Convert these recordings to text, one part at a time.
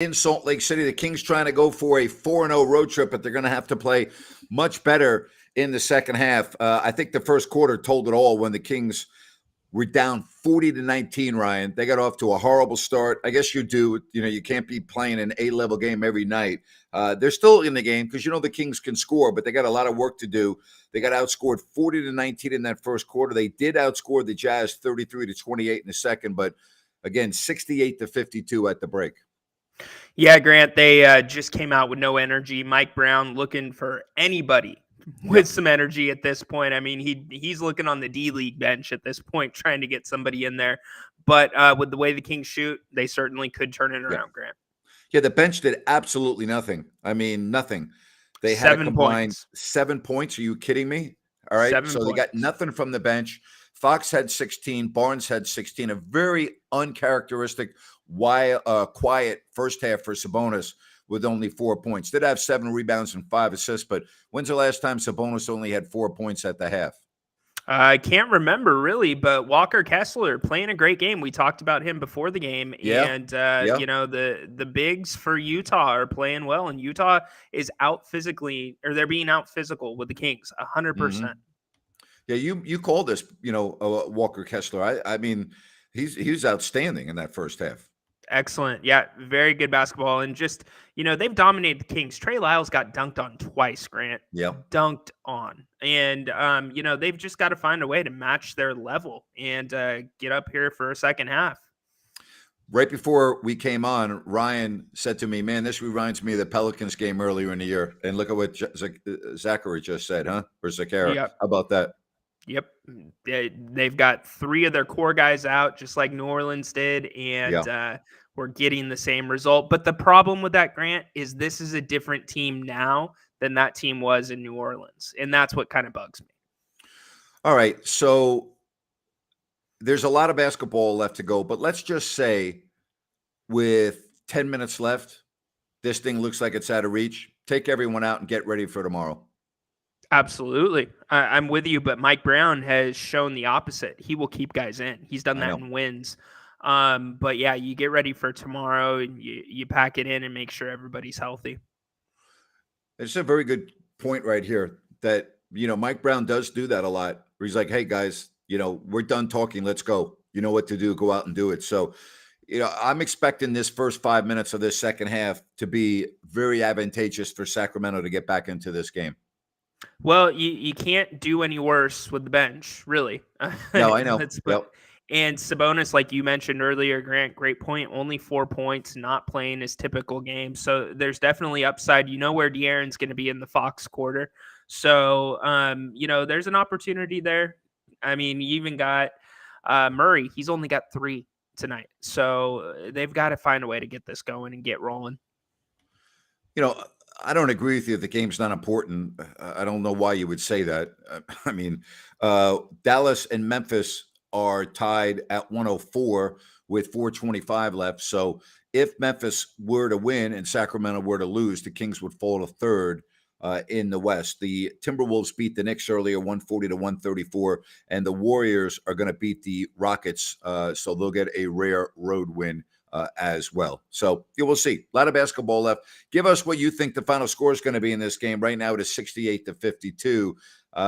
in Salt Lake City. The Kings trying to go for a 4-0 road trip, but they're going to have to play much better in the second half. I think the first quarter told it all when the Kings were down 40-19, Ryan. They got off to a horrible start. I guess you do. You can't be playing an A-level game every night. They're still in the game because the Kings can score, but they got a lot of work to do. They got outscored 40-19 in that first quarter. They did outscore the Jazz 33-28 in the second, but again, 68-52 at the break. Yeah, Grant, they just came out with no energy. Mike Brown looking for anybody with some energy at this point. I mean, he's looking on the D-League bench at this point, trying to get somebody in there. But with the way the Kings shoot, they certainly could turn it around, Grant. Yeah, the bench did absolutely nothing. I mean, nothing. They had a combined 7 points. Are you kidding me? All right, 7 so points. They got nothing from the bench. Fox had 16. Barnes had 16. A very uncharacteristic, quiet first half for Sabonis with only 4 points. Did have 7 rebounds and 5 assists, but when's the last time Sabonis only had 4 points at the half? I can't remember really, but Walker Kessler playing a great game. We talked about him before the game, and the bigs for Utah are playing well, and Utah is out physically, or they're being out physical with the Kings, 100%. Yeah, you called this, Walker Kessler. I mean, he was outstanding in that first half. Excellent. Yeah, very good basketball. And just, they've dominated the Kings. Trey Lyles got dunked on twice, Grant. Yeah. Dunked on. And, they've just got to find a way to match their level and get up here for a second half. Right before we came on, Ryan said to me, man, this reminds me of the Pelicans game earlier in the year. And look at what Zachary just said, huh? Or Zachara. Yep. How about that? Yep. They've got 3 of their core guys out, just like New Orleans did, and we're getting the same result. But the problem with that, Grant, is this is a different team now than that team was in New Orleans, and that's what kind of bugs me. All right, so there's a lot of basketball left to go, but let's just say with 10 minutes left, this thing looks like it's out of reach. Take everyone out and get ready for tomorrow. Absolutely. I'm with you, but Mike Brown has shown the opposite. He will keep guys in. He's done that in wins. But yeah, you get ready for tomorrow and you pack it in and make sure everybody's healthy. It's a very good point right here that, Mike Brown does do that a lot where he's like, hey guys, we're done talking. Let's go. You know what to do. Go out and do it. So, I'm expecting this first 5 minutes of this second half to be very advantageous for Sacramento to get back into this game. Well, you can't do any worse with the bench, really. No, I know. And Sabonis, like you mentioned earlier, Grant, great point. Only 4 points, not playing his typical game. So there's definitely upside. You know where De'Aaron's going to be in the Fox quarter. So, there's an opportunity there. I mean, you even got Murray. He's only got 3 tonight. So they've got to find a way to get this going and get rolling. I don't agree with you. The game's not important. I don't know why you would say that. I mean, Dallas and Memphis are tied at 104 with 4:25 left. So if Memphis were to win and Sacramento were to lose, the Kings would fall to third in the West. The Timberwolves beat the Knicks earlier, 140-134, and the Warriors are going to beat the Rockets. So they'll get a rare road win as well. So we'll see. A lot of basketball left. Give us what you think the final score is going to be in this game. Right now it is 68-52.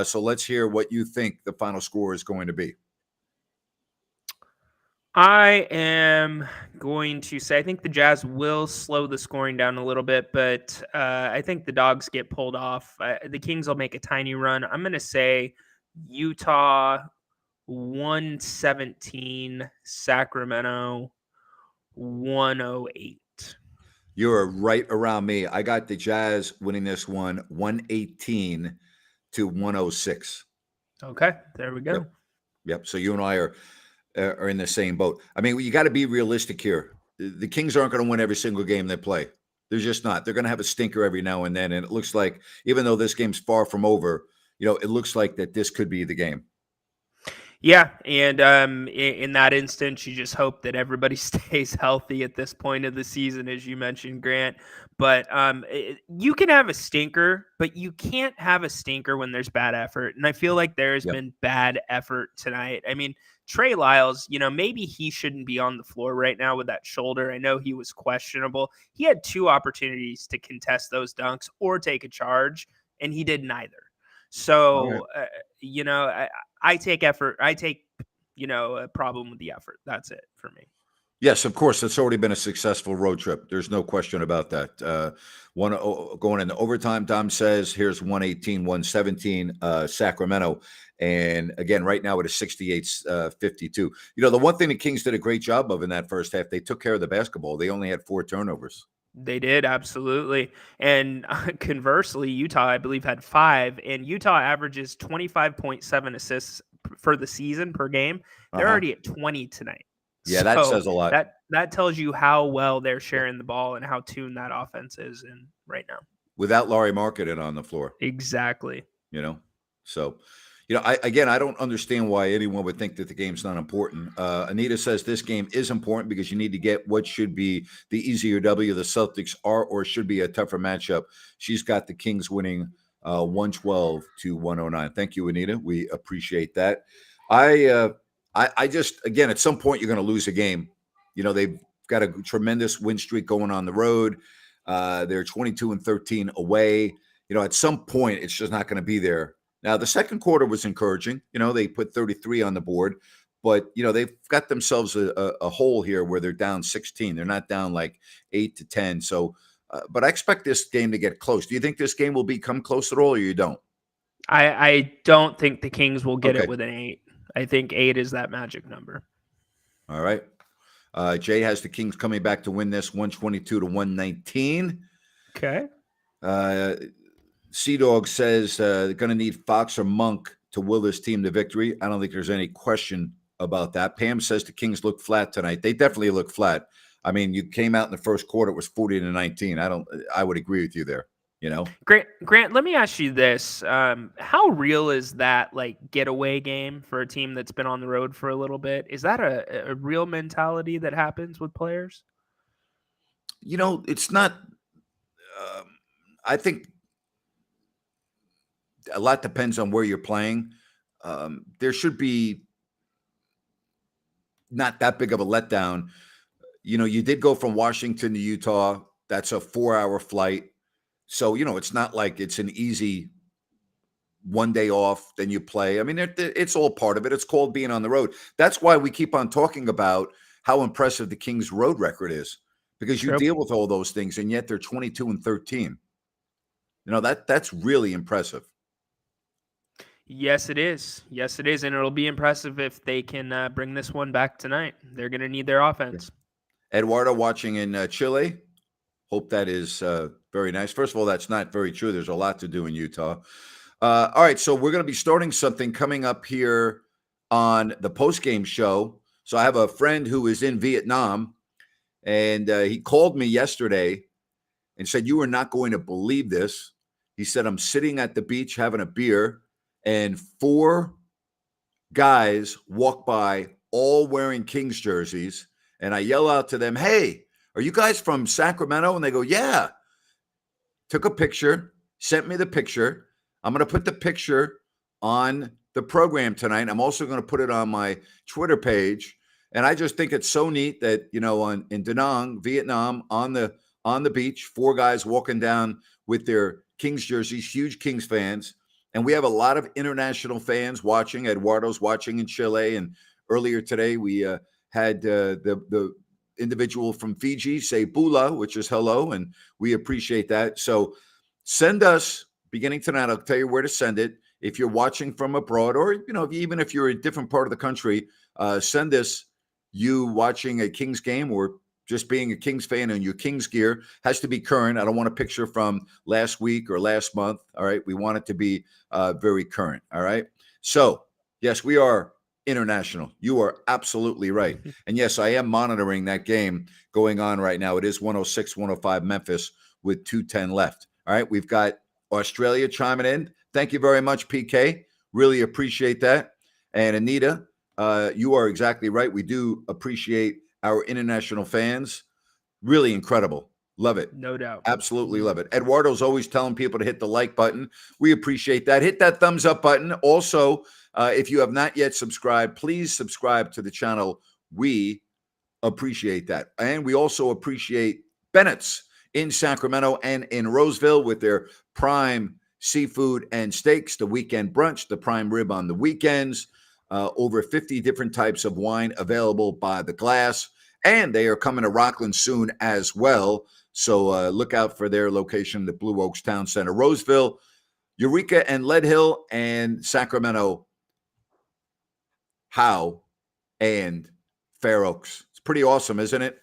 So let's hear what you think the final score is going to be. I am going to say I think the Jazz will slow the scoring down a little bit, but I think the Dogs get pulled off. The Kings will make a tiny run. I'm going to say Utah 117, Sacramento 108. You're right around me. I got the Jazz winning this one 118-106. Okay, there we go. Yep. So you and I are in the same boat. I mean, you got to be realistic here. The Kings aren't going to win every single game they play. They're just not. They're going to have a stinker every now and then. And it looks like, even though this game's far from over, it looks like that this could be the game. Yeah, and in that instance, you just hope that everybody stays healthy at this point of the season, as you mentioned, Grant. But you can have a stinker, but you can't have a stinker when there's bad effort. And I feel like there's been bad effort tonight. I mean, Trey Lyles, maybe he shouldn't be on the floor right now with that shoulder. I know he was questionable. He had 2 opportunities to contest those dunks or take a charge, and he did neither. So, I take effort. I take, a problem with the effort. That's it for me. Yes, of course. It's already been a successful road trip. There's no question about that. Going into overtime, Dom says, here's 118-117 Sacramento. And again, right now it is 68-52. The one thing the Kings did a great job of in that first half, they took care of the basketball. They only had 4 turnovers. They did, absolutely. And conversely, Utah, I believe, had 5. And Utah averages 25.7 assists for the season per game. They're already at 20 tonight. Yeah, that says a lot. That tells you how well they're sharing the ball and how tuned that offense is in right now. Without Laurie Markkanen on the floor. Exactly. So, I don't understand why anyone would think that the game's not important. Anita says this game is important because you need to get what should be the easier W. The Celtics are or should be a tougher matchup. She's got the Kings winning 112-109. Thank you, Anita. We appreciate that. I just, again, at some point you're going to lose a game. They've got a tremendous win streak going on the road. They're 22-13 away. At some point it's just not going to be there. Now, the second quarter was encouraging. They put 33 on the board, but, they've got themselves a hole here where they're down 16. They're not down like 8-10. So, but I expect this game to get close. Do you think this game will become close at all, or you don't? I don't think the Kings will get it with an 8. I think 8 is that magic number. All right. Jay has the Kings coming back to win this 122-119. Okay. Sea Dog says they're going to need Fox or Monk to will this team to victory. I don't think there's any question about that. Pam says the Kings look flat tonight. They definitely look flat. I mean, you came out in the first quarter, it was 40-19. I would agree with you there. Grant, let me ask you this. How real is that getaway game for a team that's been on the road for a little bit? Is that a real mentality that happens with players? It's not. I think a lot depends on where you're playing. There should be not that big of a letdown. You did go from Washington to Utah. That's a 4-hour flight. So, it's not like it's an easy one day off, then you play. I mean, it's all part of it. It's called being on the road. That's why we keep on talking about how impressive the Kings' road record is, because you deal with all those things, and yet they're 22-13. That's really impressive. Yes, it is. Yes, it is. And it'll be impressive if they can bring this one back tonight. They're going to need their offense. Eduardo watching in Chile. Hope that is very nice. First of all, that's not very true. There's a lot to do in Utah. All right, so we're going to be starting something coming up here on the postgame show. So I have a friend who is in Vietnam, and he called me yesterday and said, "You are not going to believe this." He said, "I'm sitting at the beach having a beer, and 4 guys walk by, all wearing Kings jerseys, and I yell out to them, 'Hey, are you guys from Sacramento?' And they go, 'Yeah.' Took a picture, sent me the picture. I'm going to put the picture on the program tonight. I'm also going to put it on my Twitter page. And I just think it's so neat that, in Da Nang, Vietnam, on the beach, 4 guys walking down with their Kings jerseys, huge Kings fans. And we have a lot of international fans watching. Eduardo's watching in Chile. And earlier today, we had the individual from Fiji say Bula, which is hello, and we appreciate that. So send us, beginning tonight, I'll tell you where to send it. If you're watching from abroad, or even if you're a different part of the country, send us you watching a Kings game or just being a Kings fan and your Kings gear. Has to be current. I don't want a picture from last week or last month. All right. We want it to be very current. All right. So yes, we are international. You are absolutely right. And yes, I am monitoring that game going on right now. It is 106-105 Memphis with 2:10 left. All right. We've got Australia chiming in. Thank you very much, PK. Really appreciate that. And Anita, you are exactly right. We do appreciate our international fans. Really incredible. Love it. No doubt. Absolutely love it. Eduardo's always telling people to hit the like button. We appreciate that. Hit that thumbs up button. Also, If you have not yet subscribed, please subscribe to the channel. We appreciate that. And we also appreciate Bennett's in Sacramento and in Roseville with their prime seafood and steaks, the weekend brunch, the prime rib on the weekends, over 50 different types of wine available by the glass. And they are coming to Rockland soon as well. So look out for their location at Blue Oaks Town Center, Roseville, Eureka and Lead Hill, and Sacramento, Howe, and Fair Oaks. It's pretty awesome, isn't it?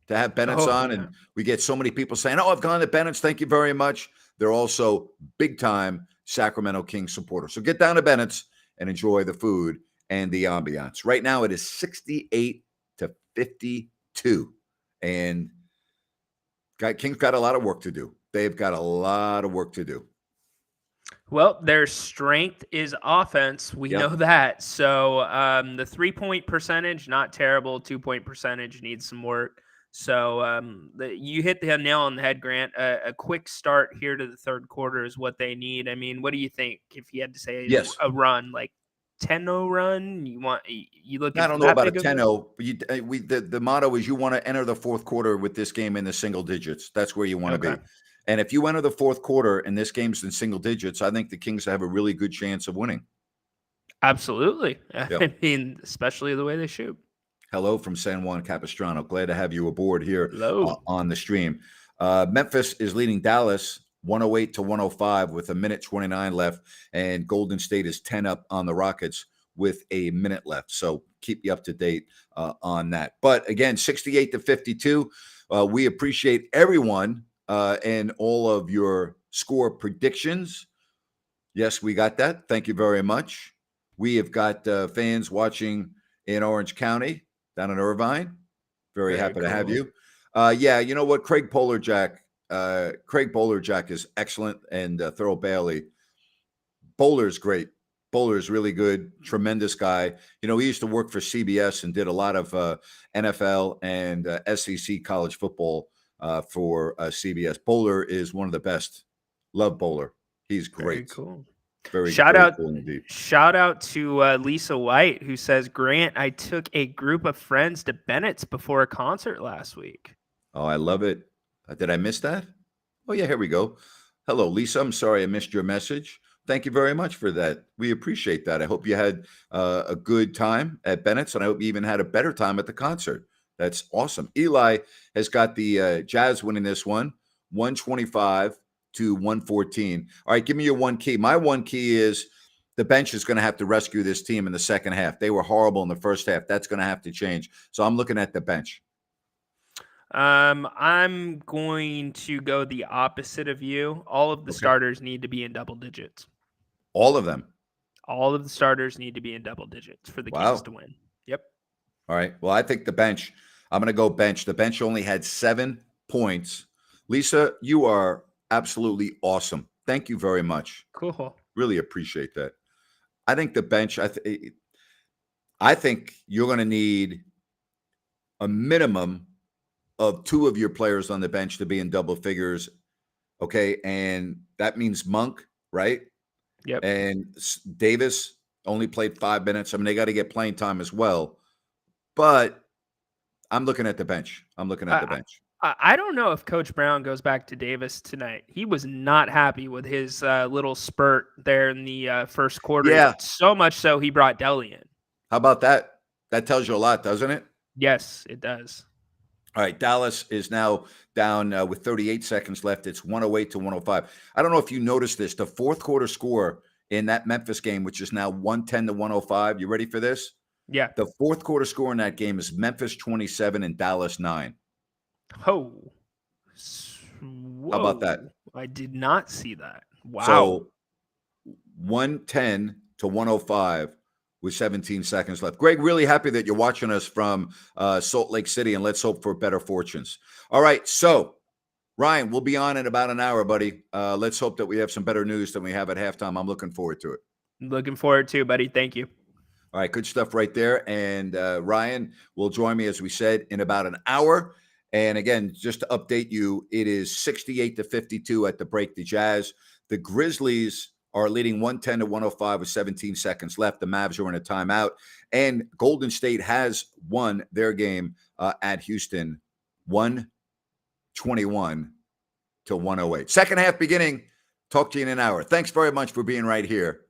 To have Bennett's on, yeah. and we get so many people saying, "Oh, I've gone to Bennett's. Thank you very much." They're also big time Sacramento Kings supporters. So get down to Bennett's and enjoy the food and the ambiance. Right now, it is 68 to 52, and Kings got a lot of work to do. They've got a lot of work to do. Well, their strength is offense. We know that. So the 3-point percentage, not terrible. 2-point percentage needs some work. So you hit the nail on the head, Grant. A quick start here to the third quarter is what they need. I mean, what do you think if you had to say a run, like 10-0 run? You look at I don't know about a 10-0, but the motto is you want to enter the fourth quarter with this game in the single digits. That's where you want to be. And if you enter the fourth quarter and this game's in single digits, I think the Kings have a really good chance of winning. Absolutely. I mean, especially the way they shoot. Hello from San Juan Capistrano. Glad to have you aboard here on the stream. Memphis is leading Dallas 108 to 105 with 1:29 left, and Golden State is 10 up on the Rockets with a minute left. So keep you up to date on that. But again, 68 to 52. We appreciate everyone and all of your score predictions. Yes, we got that. Thank you very much. We have got fans watching in Orange County, down in Irvine. Very happy to have you. Yeah, you know what? Craig Bolerjack is excellent, and Thurl Bailey. Bowler's great. Bowler's really good, tremendous guy. You know, he used to work for CBS and did a lot of NFL and SEC college football for CBS. Bowler is one of the best. Love Bowler. He's great. Very cool. Very shout out cool indeed. Shout out to Lisa White, who says, Grant, I took a group of friends to Bennett's before a concert last week. Oh, I love it. Did I miss that? Oh, yeah, here we go. Hello, Lisa. I'm sorry I missed your message. Thank you very much for that. We appreciate that. I hope you had a good time at Bennett's, and I hope you even had a better time at the concert. That's awesome. Eli has got the Jazz winning this one, 125 to 114. All right, give me your one key. My one key is the bench is going to have to rescue this team in the second half. They were horrible in the first half. That's going to have to change. So I'm looking at the bench. I'm going to go the opposite of you. All of the starters need to be in double digits. All of them? All of the starters need to be in double digits for the Kings to win. Yep. All right. Well, I think the bench, I'm going to go bench. The bench only had 7 points. Lisa, you are absolutely awesome. Thank you very much. Cool. Really appreciate that. I think the bench, I think you're going to need a minimum of 2 of your players on the bench to be in double figures. Okay. And that means Monk, right? Yep. And Davis only played 5 minutes. I mean, they got to get playing time as well. But I'm looking at the bench. I don't know if Coach Brown goes back to Davis tonight. He was not happy with his little spurt there in the first quarter. Yeah. So much so he brought Delly in. How about that? That tells you a lot, doesn't it? Yes, it does. All right. Dallas is now down with 38 seconds left. It's 108 to 105. I don't know if you noticed this. The fourth quarter score in that Memphis game, which is now 110 to 105. You ready for this? Yeah. The fourth quarter score in that game is Memphis 27 and Dallas 9. Oh. Whoa. How about that? I did not see that. Wow. So 110 to 105 with 17 seconds left. Greg, really happy that you're watching us from Salt Lake City, and let's hope for better fortunes. All right. So, Ryan, we'll be on in about an hour, buddy. Let's hope that we have some better news than we have at halftime. I'm looking forward to it. Looking forward to, buddy. Thank you. All right. Good stuff right there. And Ryan will join me, as we said, in about an hour. And again, just to update you, it is 68 to 52 at the break. The Jazz, the Grizzlies are leading 110 to 105 with 17 seconds left. The Mavs are in a timeout, and Golden State has won their game at Houston 121 to 108. Second half beginning. Talk to you in an hour. Thanks very much for being right here